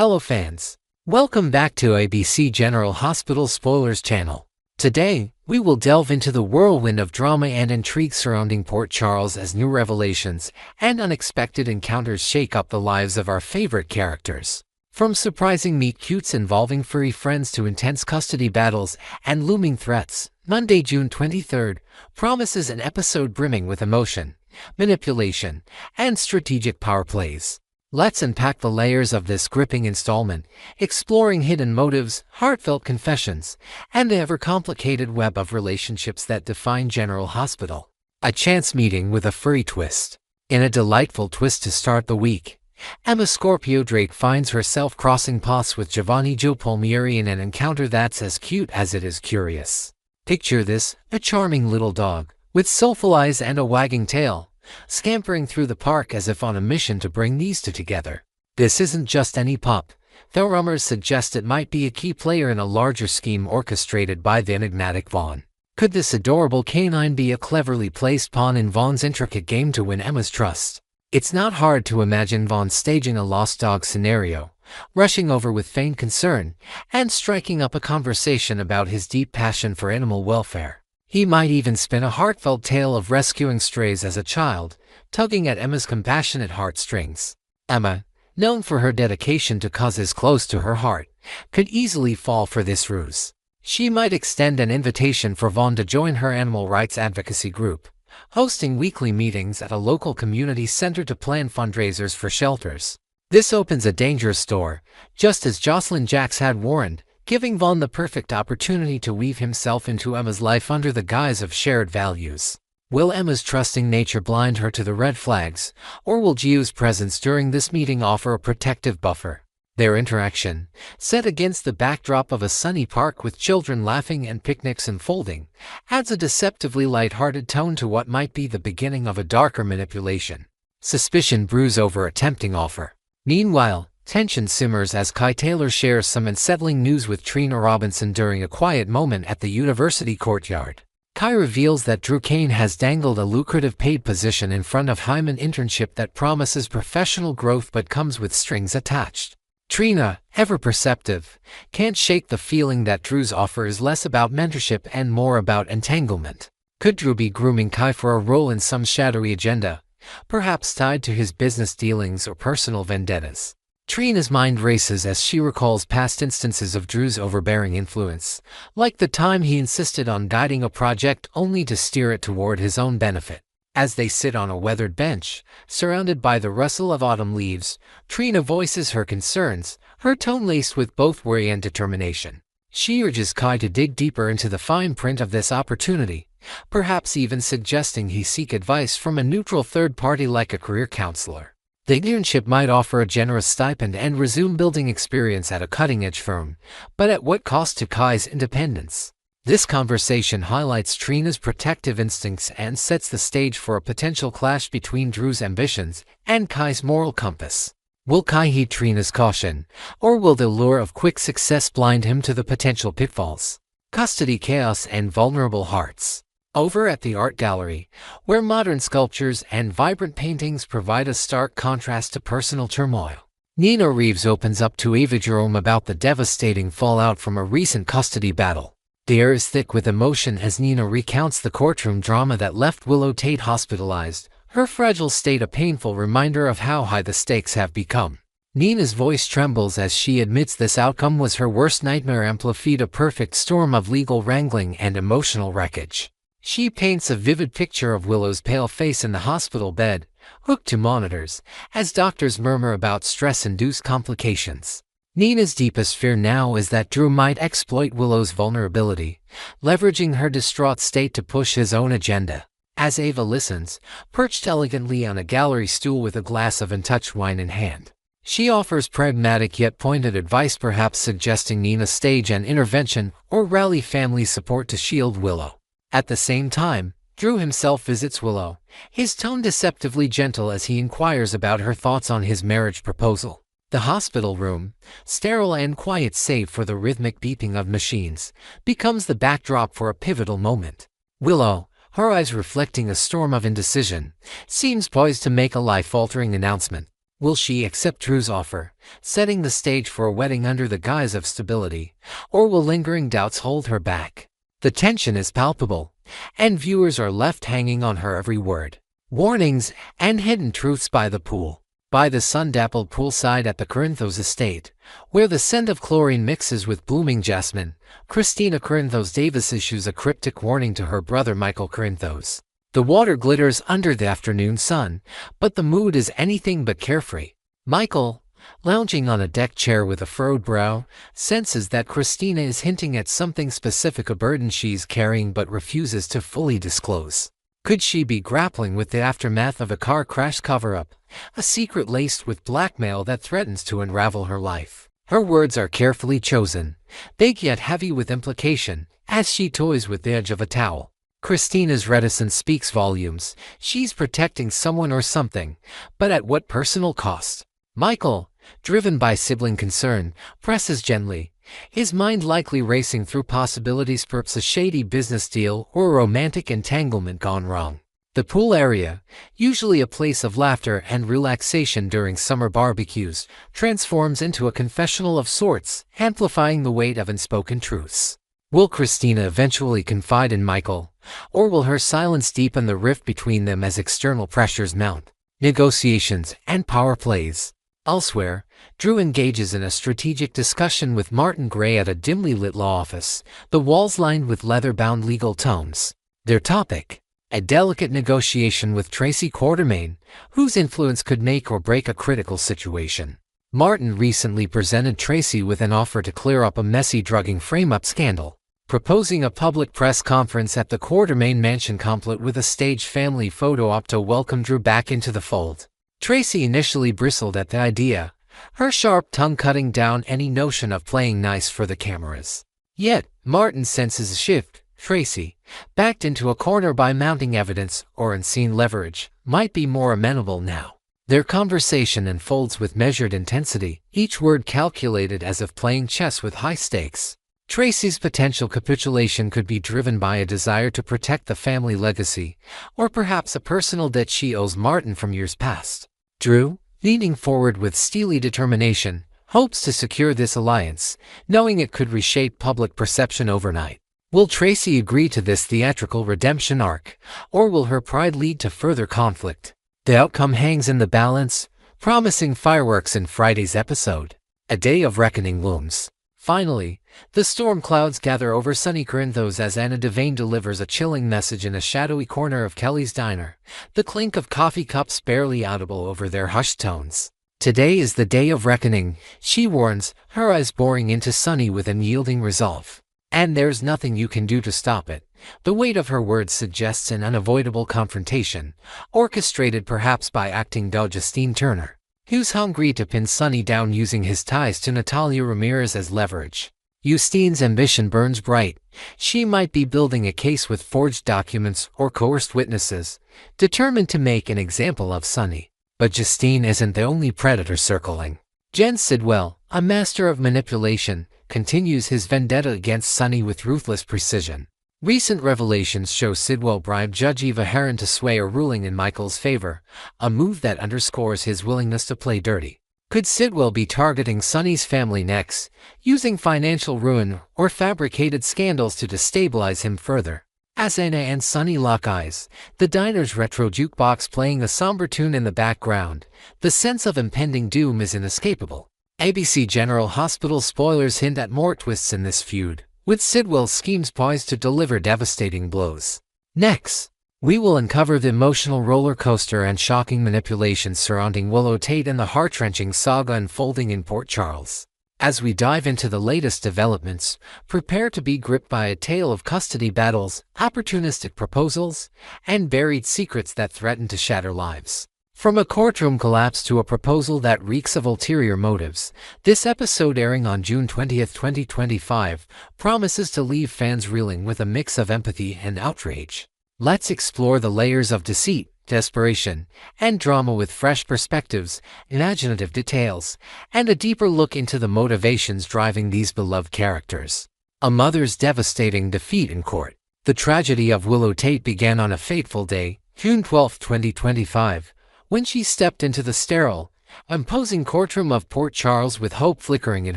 Hello fans! Welcome back to ABC General Hospital Spoilers channel. Today, we will delve into the whirlwind of drama and intrigue surrounding Port Charles as new revelations and unexpected encounters shake up the lives of our favorite characters. From surprising meet-cutes involving furry friends to intense custody battles and looming threats, Monday, June 23rd, promises an episode brimming with emotion, manipulation, and strategic power plays. Let's unpack the layers of this gripping installment, exploring hidden motives, heartfelt confessions, and the ever-complicated web of relationships that define General Hospital. A chance meeting with a furry twist. In a delightful twist to start the week, Emma Scorpio Drake finds herself crossing paths with Giovanni Joe Palmieri in an encounter that's as cute as it is curious. Picture this, a charming little dog, with soulful eyes and a wagging tail, scampering through the park as if on a mission to bring these two together. This isn't just any pup, though rumors suggest it might be a key player in a larger scheme orchestrated by the enigmatic Vaughn. Could this adorable canine be a cleverly placed pawn in Vaughn's intricate game to win Emma's trust? It's not hard to imagine Vaughn staging a lost dog scenario, rushing over with feigned concern, and striking up a conversation about his deep passion for animal welfare. He might even spin a heartfelt tale of rescuing strays as a child, tugging at Emma's compassionate heartstrings. Emma, known for her dedication to causes close to her heart, could easily fall for this ruse. She might extend an invitation for Vaughn to join her animal rights advocacy group, hosting weekly meetings at a local community center to plan fundraisers for shelters. This opens a dangerous door, just as Josslyn Jax had warned, giving Vaughn the perfect opportunity to weave himself into Emma's life under the guise of shared values. Will Emma's trusting nature blind her to the red flags, or will Gio's presence during this meeting offer a protective buffer? Their interaction, set against the backdrop of a sunny park with children laughing and picnics unfolding, adds a deceptively light-hearted tone to what might be the beginning of a darker manipulation. Suspicion brews over a tempting offer. Meanwhile, tension simmers as Kai Taylor shares some unsettling news with Trina Robinson during a quiet moment at the university courtyard. Kai reveals that Drew Kane has dangled a lucrative paid position in front of him, an internship that promises professional growth but comes with strings attached. Trina, ever perceptive, can't shake the feeling that Drew's offer is less about mentorship and more about entanglement. Could Drew be grooming Kai for a role in some shadowy agenda, perhaps tied to his business dealings or personal vendettas? Trina's mind races as she recalls past instances of Drew's overbearing influence, like the time he insisted on guiding a project only to steer it toward his own benefit. As they sit on a weathered bench, surrounded by the rustle of autumn leaves, Trina voices her concerns, her tone laced with both worry and determination. She urges Kai to dig deeper into the fine print of this opportunity, perhaps even suggesting he seek advice from a neutral third party like a career counselor. The internship might offer a generous stipend and resume building experience at a cutting-edge firm, but at what cost to Kai's independence? This conversation highlights Trina's protective instincts and sets the stage for a potential clash between Drew's ambitions and Kai's moral compass. Will Kai heed Trina's caution, or will the lure of quick success blind him to the potential pitfalls? Custody chaos and vulnerable hearts. Over at the art gallery, where modern sculptures and vibrant paintings provide a stark contrast to personal turmoil, Nina Reeves opens up to Ava Jerome about the devastating fallout from a recent custody battle. The air is thick with emotion as Nina recounts the courtroom drama that left Willow Tate hospitalized, her fragile state a painful reminder of how high the stakes have become. Nina's voice trembles as she admits this outcome was her worst nightmare, amplified a perfect storm of legal wrangling and emotional wreckage. She paints a vivid picture of Willow's pale face in the hospital bed, hooked to monitors, as doctors murmur about stress-induced complications. Nina's deepest fear now is that Drew might exploit Willow's vulnerability, leveraging her distraught state to push his own agenda. As Ava listens, perched elegantly on a gallery stool with a glass of untouched wine in hand, she offers pragmatic yet pointed advice, perhaps suggesting Nina stage an intervention or rally family support to shield Willow. At the same time, Drew himself visits Willow, his tone deceptively gentle as he inquires about her thoughts on his marriage proposal. The hospital room, sterile and quiet save for the rhythmic beeping of machines, becomes the backdrop for a pivotal moment. Willow, her eyes reflecting a storm of indecision, seems poised to make a life-altering announcement. Will she accept Drew's offer, setting the stage for a wedding under the guise of stability, or will lingering doubts hold her back? The tension is palpable, and viewers are left hanging on her every word. Warnings and hidden truths by the pool. By the sun-dappled poolside at the Corinthos estate, where the scent of chlorine mixes with blooming jasmine, Christina Corinthos Davis issues a cryptic warning to her brother Michael Corinthos. The water glitters under the afternoon sun, but the mood is anything but carefree. Michael, lounging on a deck chair with a furrowed brow, senses that Christina is hinting at something specific, a burden she's carrying but refuses to fully disclose. Could she be grappling with the aftermath of a car crash cover-up, a secret laced with blackmail that threatens to unravel her life? Her words are carefully chosen, big yet heavy with implication, as she toys with the edge of a towel. Christina's reticence speaks volumes. She's protecting someone or something, but at what personal cost? Michael, driven by sibling concern, presses gently, his mind likely racing through possibilities, perhaps a shady business deal or a romantic entanglement gone wrong. The pool area, usually a place of laughter and relaxation during summer barbecues, transforms into a confessional of sorts, amplifying the weight of unspoken truths. Will Christina eventually confide in Michael, or will her silence deepen the rift between them as external pressures mount? Negotiations and power plays. Elsewhere, Drew engages in a strategic discussion with Martin Gray at a dimly lit law office, the walls lined with leather-bound legal tomes. Their topic: a delicate negotiation with Tracy Quartermain, whose influence could make or break a critical situation. Martin recently presented Tracy with an offer to clear up a messy drugging frame-up scandal, proposing a public press conference at the Quartermain mansion complete with a staged family photo op to welcome Drew back into the fold. Tracy initially bristled at the idea, her sharp tongue cutting down any notion of playing nice for the cameras. Yet, Martin senses a shift. Tracy, backed into a corner by mounting evidence or unseen leverage, might be more amenable now. Their conversation unfolds with measured intensity, each word calculated as if playing chess with high stakes. Tracy's potential capitulation could be driven by a desire to protect the family legacy, or perhaps a personal debt she owes Martin from years past. Drew, leaning forward with steely determination, hopes to secure this alliance, knowing it could reshape public perception overnight. Will Tracy agree to this theatrical redemption arc, or will her pride lead to further conflict? The outcome hangs in the balance, promising fireworks in Friday's episode. A day of reckoning looms. Finally, the storm clouds gather over sunny Corinthos as Anna Devane delivers a chilling message in a shadowy corner of Kelly's diner, the clink of coffee cups barely audible over their hushed tones. Today is the day of reckoning, she warns, her eyes boring into Sunny with unyielding resolve. And there's nothing you can do to stop it. The weight of her words suggests an unavoidable confrontation, orchestrated perhaps by acting dog Justine Turner, who's hungry to pin Sunny down using his ties to Natalia Ramirez as leverage. Justine's ambition burns bright. She might be building a case with forged documents or coerced witnesses, determined to make an example of Sunny. But Justine isn't the only predator circling. Jen Sidwell, a master of manipulation, continues his vendetta against Sunny with ruthless precision. Recent revelations show Sidwell bribed Judge Eva Heron to sway a ruling in Michael's favor, a move that underscores his willingness to play dirty. Could Sidwell be targeting Sunny's family next, using financial ruin or fabricated scandals to destabilize him further? As Anna and Sunny lock eyes, the diner's retro jukebox playing a somber tune in the background, the sense of impending doom is inescapable. ABC General Hospital spoilers hint at more twists in this feud, with Sidwell's schemes poised to deliver devastating blows. Next, we will uncover the emotional roller coaster and shocking manipulations surrounding Willow Tate and the heart-wrenching saga unfolding in Port Charles. As we dive into the latest developments, prepare to be gripped by a tale of custody battles, opportunistic proposals, and buried secrets that threaten to shatter lives. From a courtroom collapse to a proposal that reeks of ulterior motives, this episode, airing on June 20, 2025, promises to leave fans reeling with a mix of empathy and outrage. Let's explore the layers of deceit, desperation, and drama with fresh perspectives, imaginative details, and a deeper look into the motivations driving these beloved characters. A mother's devastating defeat in court. The tragedy of Willow Tate began on a fateful day, June 12, 2025, when she stepped into the sterile, imposing courtroom of Port Charles with hope flickering in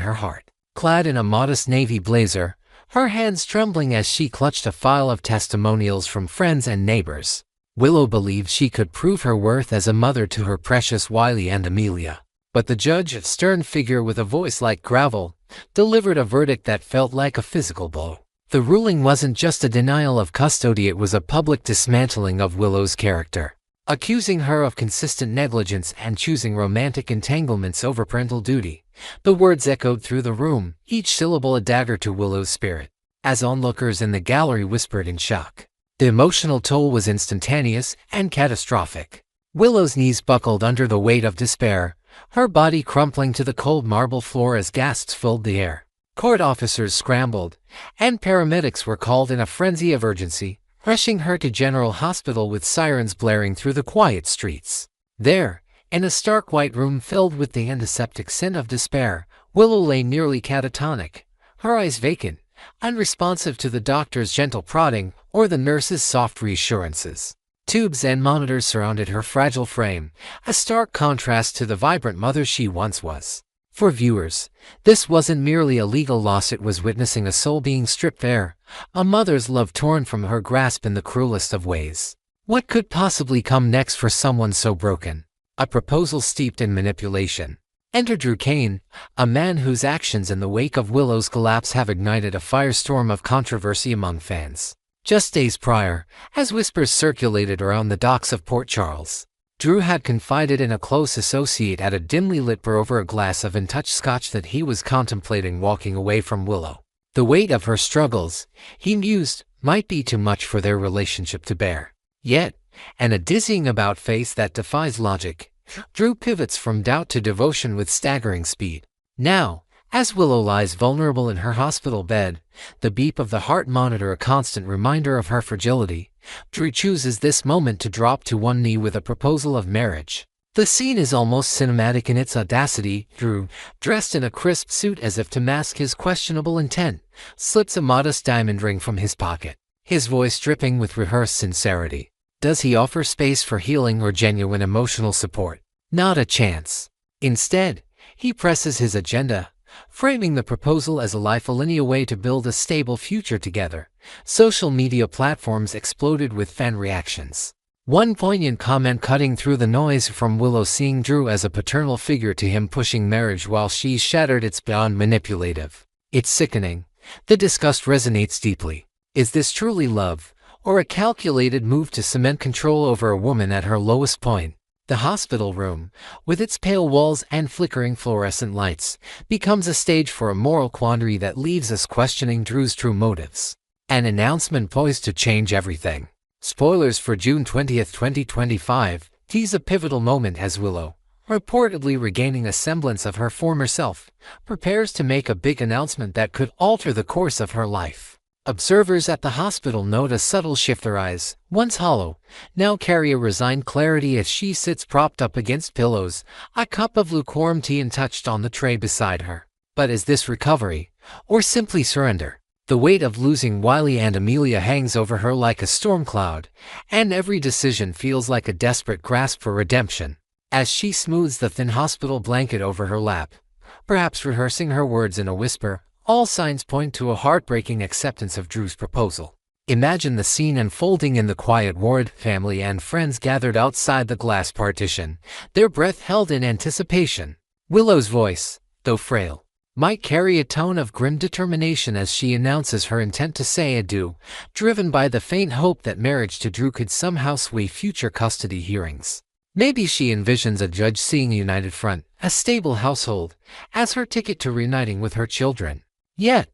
her heart. Clad in a modest navy blazer, her hands trembling as she clutched a file of testimonials from friends and neighbors, Willow believed she could prove her worth as a mother to her precious Wiley and Amelia. But the judge, a stern figure with a voice like gravel, delivered a verdict that felt like a physical blow. The ruling wasn't just a denial of custody, it was a public dismantling of Willow's character, accusing her of consistent negligence and choosing romantic entanglements over parental duty. The words echoed through the room, each syllable a dagger to Willow's spirit, as onlookers in the gallery whispered in shock. The emotional toll was instantaneous and catastrophic. Willow's knees buckled under the weight of despair, her body crumpling to the cold marble floor as gasps filled the air. Court officers scrambled, and paramedics were called in a frenzy of urgency, rushing her to General Hospital with sirens blaring through the quiet streets. There, in a stark white room filled with the antiseptic scent of despair, Willow lay nearly catatonic, her eyes vacant, unresponsive to the doctor's gentle prodding or the nurse's soft reassurances. Tubes and monitors surrounded her fragile frame, a stark contrast to the vibrant mother she once was. For viewers, this wasn't merely a legal loss, it was witnessing a soul being stripped bare, a mother's love torn from her grasp in the cruelest of ways. What could possibly come next for someone so broken? A proposal steeped in manipulation. Enter Drew Kane, a man whose actions in the wake of Willow's collapse have ignited a firestorm of controversy among fans. Just days prior, as whispers circulated around the docks of Port Charles, Drew had confided in a close associate at a dimly lit bar over a glass of untouched scotch that he was contemplating walking away from Willow. The weight of her struggles, he mused, might be too much for their relationship to bear. Yet, and a dizzying about face that defies logic, Drew pivots from doubt to devotion with staggering speed. Now, as Willow lies vulnerable in her hospital bed, the beep of the heart monitor a constant reminder of her fragility, Drew chooses this moment to drop to one knee with a proposal of marriage. The scene is almost cinematic in its audacity. Drew, dressed in a crisp suit as if to mask his questionable intent, slips a modest diamond ring from his pocket, his voice dripping with rehearsed sincerity. Does he offer space for healing or genuine emotional support? Not a chance. Instead, he presses his agenda, framing the proposal as a lifeline way to build a stable future together. Social media platforms exploded with fan reactions. One poignant comment cutting through the noise from Willow seeing Drew as a paternal figure to him pushing marriage while she's shattered. It's beyond manipulative. It's sickening. The disgust resonates deeply. Is this truly love, or a calculated move to cement control over a woman at her lowest point? The hospital room, with its pale walls and flickering fluorescent lights, becomes a stage for a moral quandary that leaves us questioning Drew's true motives. An announcement poised to change everything. Spoilers for June 20th, 2025, tease a pivotal moment as Willow, reportedly regaining a semblance of her former self, prepares to make a big announcement that could alter the course of her life. Observers at the hospital note a subtle shift. Her eyes, once hollow, now carry a resigned clarity as she sits propped up against pillows, a cup of lukewarm tea untouched on the tray beside her. But is this recovery, or simply surrender? The weight of losing Wiley and Amelia hangs over her like a storm cloud, and every decision feels like a desperate grasp for redemption. As she smooths the thin hospital blanket over her lap, perhaps rehearsing her words in a whisper, all signs point to a heartbreaking acceptance of Drew's proposal. Imagine the scene unfolding in the quiet ward, family and friends gathered outside the glass partition, their breath held in anticipation. Willow's voice, though frail, might carry a tone of grim determination as she announces her intent to say adieu, driven by the faint hope that marriage to Drew could somehow sway future custody hearings. Maybe she envisions a judge seeing a united front, a stable household, as her ticket to reuniting with her children. Yet,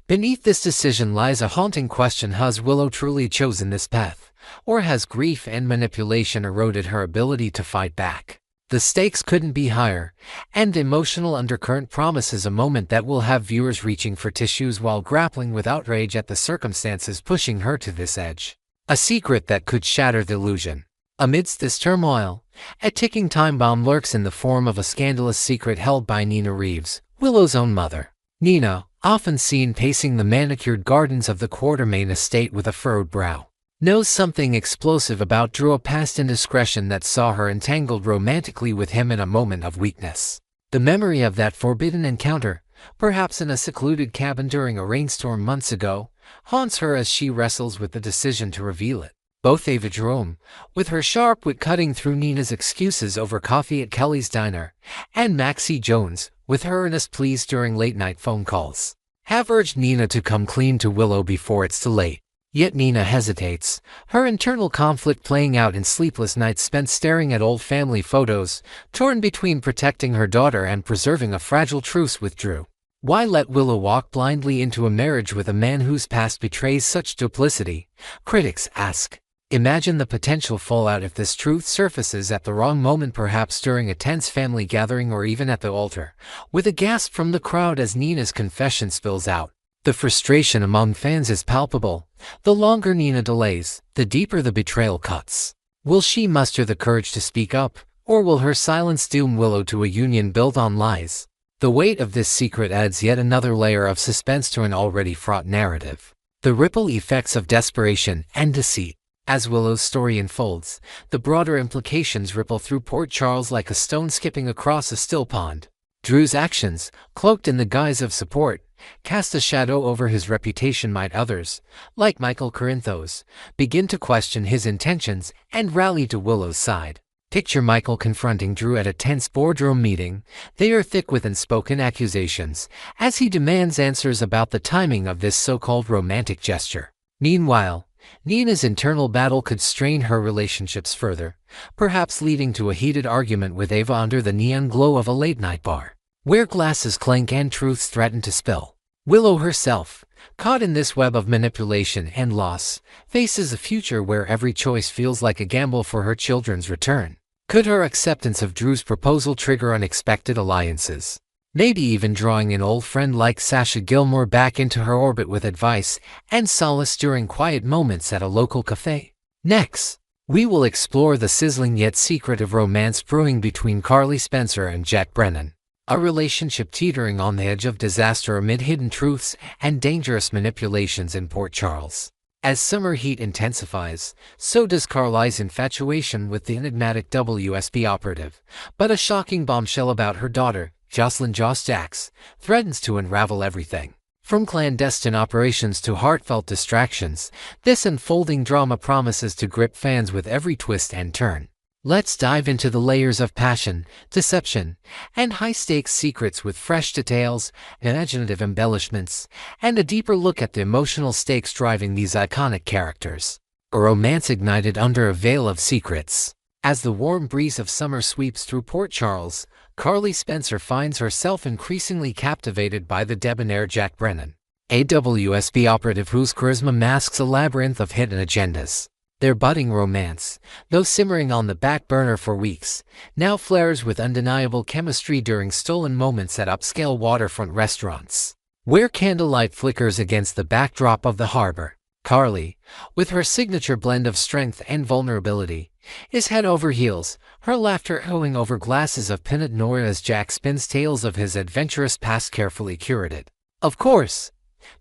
beneath this decision lies a haunting question: has Willow truly chosen this path, or has grief and manipulation eroded her ability to fight back? The stakes couldn't be higher, and the emotional undercurrent promises a moment that will have viewers reaching for tissues while grappling with outrage at the circumstances pushing her to this edge. A secret that could shatter the illusion. Amidst this turmoil, a ticking time bomb lurks in the form of a scandalous secret held by Nina Reeves, Willow's own mother. Nina, often seen pacing the manicured gardens of the Quartermain estate with a furrowed brow, knows something explosive about Drew, a past indiscretion that saw her entangled romantically with him in a moment of weakness. The memory of that forbidden encounter, perhaps in a secluded cabin during a rainstorm months ago, haunts her as she wrestles with the decision to reveal it. Both Ava Jerome, with her sharp wit cutting through Nina's excuses over coffee at Kelly's diner, and Maxie Jones, with her earnest pleas during late-night phone calls, have urged Nina to come clean to Willow before it's too late. Yet Nina hesitates, her internal conflict playing out in sleepless nights spent staring at old family photos, torn between protecting her daughter and preserving a fragile truce with Drew. Why let Willow walk blindly into a marriage with a man whose past betrays such duplicity? Critics ask. Imagine the potential fallout if this truth surfaces at the wrong moment, perhaps during a tense family gathering or even at the altar, with a gasp from the crowd as Nina's confession spills out. The frustration among fans is palpable. The longer Nina delays, the deeper the betrayal cuts. Will she muster the courage to speak up, or will her silence doom Willow to a union built on lies? The weight of this secret adds yet another layer of suspense to an already fraught narrative. The ripple effects of desperation and deceit. As Willow's story unfolds, the broader implications ripple through Port Charles like a stone skipping across a still pond. Drew's actions, cloaked in the guise of support, cast a shadow over his reputation. Might others, like Michael Corinthos, begin to question his intentions and rally to Willow's side? Picture Michael confronting Drew at a tense boardroom meeting. They are thick with unspoken accusations, as he demands answers about the timing of this so-called romantic gesture. Meanwhile, Nina's internal battle could strain her relationships further, perhaps leading to a heated argument with Ava under the neon glow of a late-night bar, where glasses clink and truths threaten to spill. Willow herself, caught in this web of manipulation and loss, faces a future where every choice feels like a gamble for her children's return. Could her acceptance of Drew's proposal trigger unexpected alliances? Maybe even drawing an old friend like Sasha Gilmore back into her orbit with advice and solace during quiet moments at a local cafe. Next, we will explore the sizzling yet secretive romance brewing between Carly Spencer and Jack Brennan, a relationship teetering on the edge of disaster amid hidden truths and dangerous manipulations in Port Charles. As summer heat intensifies, so does Carly's infatuation with the enigmatic WSB operative, but a shocking bombshell about her daughter, Josslyn Joss Jacks, threatens to unravel everything. From clandestine operations to heartfelt distractions, this unfolding drama promises to grip fans with every twist and turn. Let's dive into the layers of passion, deception, and high-stakes secrets with fresh details, imaginative embellishments, and a deeper look at the emotional stakes driving these iconic characters. A romance ignited under a veil of secrets. As the warm breeze of summer sweeps through Port Charles, Carly Spencer finds herself increasingly captivated by the debonair Jack Brennan, a WSB operative whose charisma masks a labyrinth of hidden agendas. Their budding romance, though simmering on the back burner for weeks, now flares with undeniable chemistry during stolen moments at upscale waterfront restaurants, where candlelight flickers against the backdrop of the harbor. Carly, with her signature blend of strength and vulnerability, is head over heels, her laughter echoing over glasses of Pinot Noir as Jack spins tales of his adventurous past carefully curated, of course,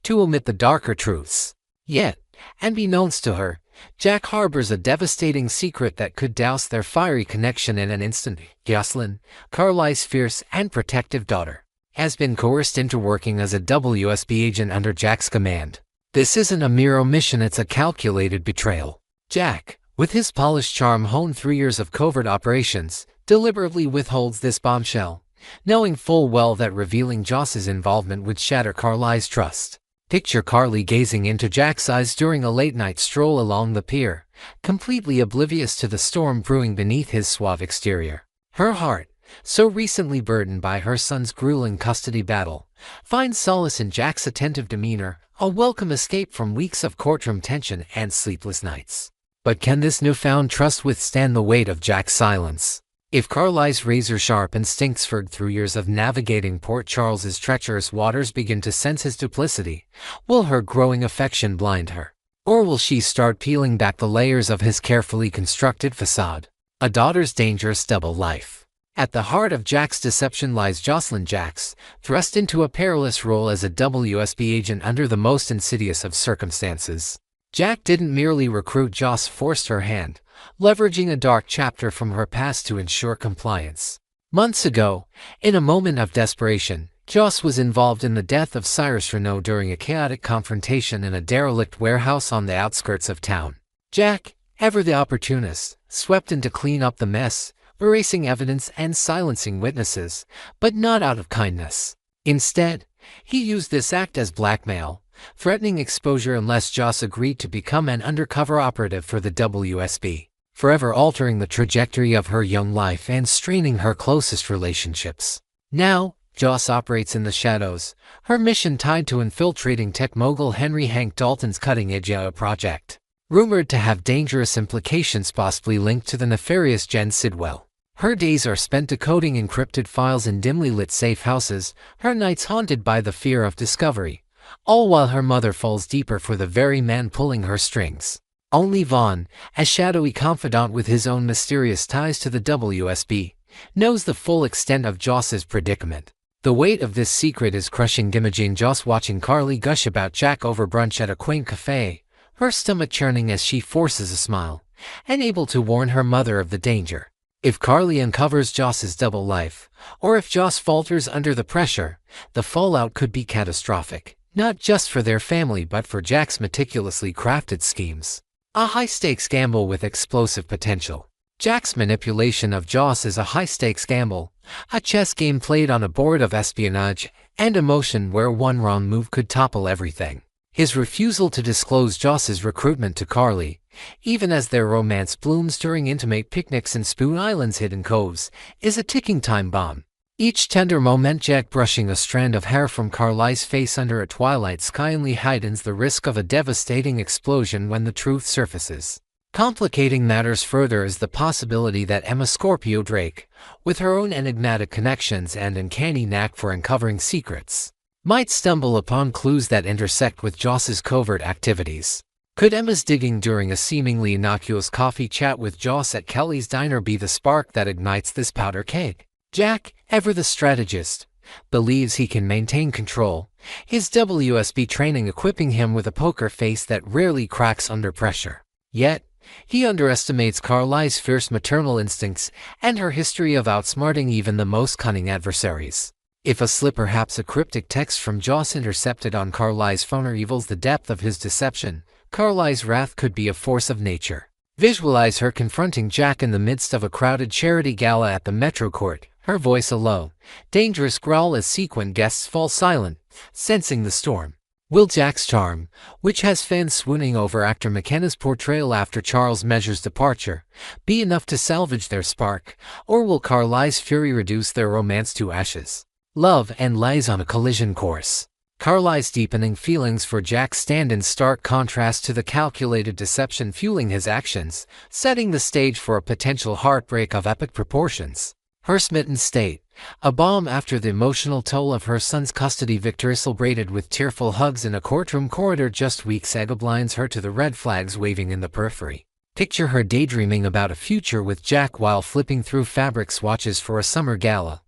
to omit the darker truths. Yet, unbeknownst to her, Jack harbors a devastating secret that could douse their fiery connection in an instant. Josslyn, Carly's fierce and protective daughter, has been coerced into working as a WSB agent under Jack's command. This isn't a mere omission, it's a calculated betrayal. Jack, with his polished charm honed through years of covert operations, deliberately withholds this bombshell, knowing full well that revealing Joss's involvement would shatter Carly's trust. Picture Carly gazing into Jack's eyes during a late-night stroll along the pier, completely oblivious to the storm brewing beneath his suave exterior. Her heart, so recently burdened by her son's grueling custody battle, finds solace in Jack's attentive demeanor, a welcome escape from weeks of courtroom tension and sleepless nights. But can this newfound trust withstand the weight of Jack's silence? If Carly's razor-sharp instincts furred through years of navigating Port Charles's treacherous waters begin to sense his duplicity, will her growing affection blind her? Or will she start peeling back the layers of his carefully constructed facade? A daughter's dangerous double life. At the heart of Jack's deception lies Josslyn Jacks, thrust into a perilous role as a WSB agent under the most insidious of circumstances. Jack didn't merely recruit, Joss forced her hand, leveraging a dark chapter from her past to ensure compliance. Months ago, in a moment of desperation, Joss was involved in the death of Cyrus Renault during a chaotic confrontation in a derelict warehouse on the outskirts of town. Jack, ever the opportunist, swept in to clean up the mess, erasing evidence and silencing witnesses, but not out of kindness. Instead, he used this act as blackmail, threatening exposure unless Joss agreed to become an undercover operative for the WSB, forever altering the trajectory of her young life and straining her closest relationships. Now, Joss operates in the shadows, her mission tied to infiltrating tech mogul Henry Hank Dalton's cutting-edge AI project, rumored to have dangerous implications possibly linked to the nefarious Jen Sidwell. Her days are spent decoding encrypted files in dimly lit safe houses, her nights haunted by the fear of discovery, all while her mother falls deeper for the very man pulling her strings. Only Vaughn, a shadowy confidant with his own mysterious ties to the WSB, knows the full extent of Joss's predicament. The weight of this secret is crushing. Imagine Joss watching Carly gush about Jack over brunch at a quaint cafe, her stomach churning as she forces a smile, and able to warn her mother of the danger. If Carly uncovers Joss's double life, or if Joss falters under the pressure, the fallout could be catastrophic, not just for their family but for Jack's meticulously crafted schemes. A high-stakes gamble with explosive potential. Jack's manipulation of Joss is a high-stakes gamble, a chess game played on a board of espionage and emotion where one wrong move could topple everything. His refusal to disclose Joss's recruitment to Carly, even as their romance blooms during intimate picnics in Spoon Island's hidden coves, is a ticking time bomb. Each tender moment, Jack brushing a strand of hair from Carly's face under a twilight sky only heightens the risk of a devastating explosion when the truth surfaces. Complicating matters further is the possibility that Emma Scorpio Drake, with her own enigmatic connections and uncanny knack for uncovering secrets, might stumble upon clues that intersect with Joss's covert activities. Could Emma's digging during a seemingly innocuous coffee chat with Joss at Kelly's diner be the spark that ignites this powder keg? Jack, ever the strategist, believes he can maintain control, his WSB training equipping him with a poker face that rarely cracks under pressure. Yet, he underestimates Carly's fierce maternal instincts and her history of outsmarting even the most cunning adversaries. If a slip, perhaps a cryptic text from Joss intercepted on Carly's phone, reveals the depth of his deception, Carly's wrath could be a force of nature. Visualize her confronting Jack in the midst of a crowded charity gala at the Metro Court, her voice a low, dangerous growl as sequin guests fall silent, sensing the storm. Will Jack's charm, which has fans swooning over actor McKenna's portrayal after Charles Measure's departure, be enough to salvage their spark, or will Carly's fury reduce their romance to ashes? Love and lies on a collision course. Carly's deepening feelings for Jack stand in stark contrast to the calculated deception fueling his actions, setting the stage for a potential heartbreak of epic proportions. Her smitten state, a balm after the emotional toll of her son's custody victory, celebrated with tearful hugs in a courtroom corridor just weeks ago, blinds her to the red flags waving in the periphery. Picture her daydreaming about a future with Jack while flipping through fabric swatches for a summer gala,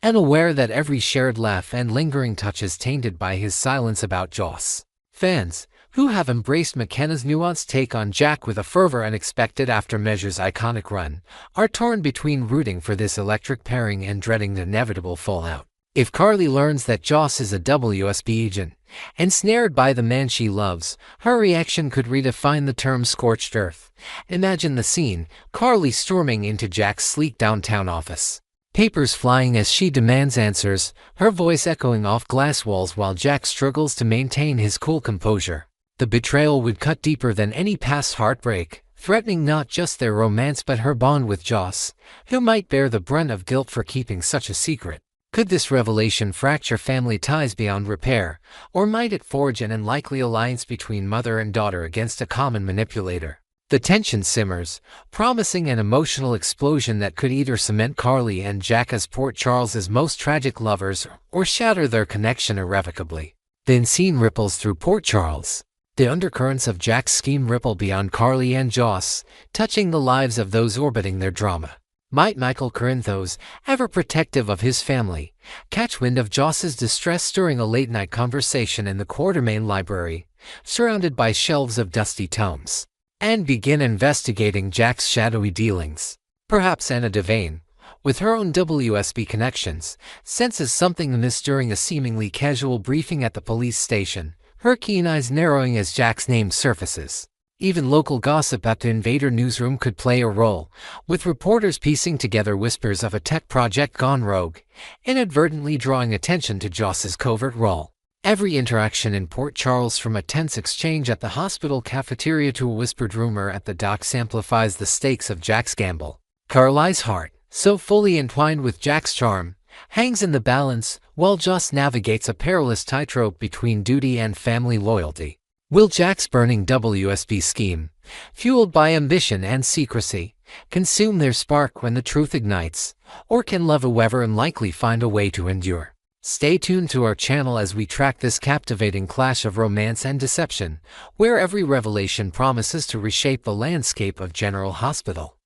and aware that every shared laugh and lingering touch is tainted by his silence about Joss. Fans, who have embraced McKenna's nuanced take on Jack with a fervor unexpected after Measure's iconic run, are torn between rooting for this electric pairing and dreading the inevitable fallout. If Carly learns that Joss is a WSB agent, ensnared by the man she loves, her reaction could redefine the term scorched earth. Imagine the scene, Carly storming into Jack's sleek downtown office, papers flying as she demands answers, her voice echoing off glass walls while Jack struggles to maintain his cool composure. The betrayal would cut deeper than any past heartbreak, threatening not just their romance but her bond with Joss, who might bear the brunt of guilt for keeping such a secret. Could this revelation fracture family ties beyond repair, or might it forge an unlikely alliance between mother and daughter against a common manipulator? The tension simmers, promising an emotional explosion that could either cement Carly and Jack as Port Charles's most tragic lovers or shatter their connection irrevocably. The unseen ripples through Port Charles. The undercurrents of Jack's scheme ripple beyond Carly and Joss, touching the lives of those orbiting their drama. Might Michael Corinthos, ever protective of his family, catch wind of Joss's distress during a late-night conversation in the Quartermain library, surrounded by shelves of dusty tomes, and begin investigating Jack's shadowy dealings? Perhaps Anna Devane, with her own WSB connections, senses something amiss during a seemingly casual briefing at the police station, her keen eyes narrowing as Jack's name surfaces. Even local gossip at the Invader newsroom could play a role, with reporters piecing together whispers of a tech project gone rogue, inadvertently drawing attention to Joss's covert role. Every interaction in Port Charles, from a tense exchange at the hospital cafeteria to a whispered rumor at the docks, amplifies the stakes of Jack's gamble. Carly's heart, so fully entwined with Jack's charm, hangs in the balance while Joss navigates a perilous tightrope between duty and family loyalty. Will Jack's burning WSB scheme, fueled by ambition and secrecy, consume their spark when the truth ignites, or can love, however unlikely, find a way to endure? Stay tuned to our channel as we track this captivating clash of romance and deception, where every revelation promises to reshape the landscape of General Hospital.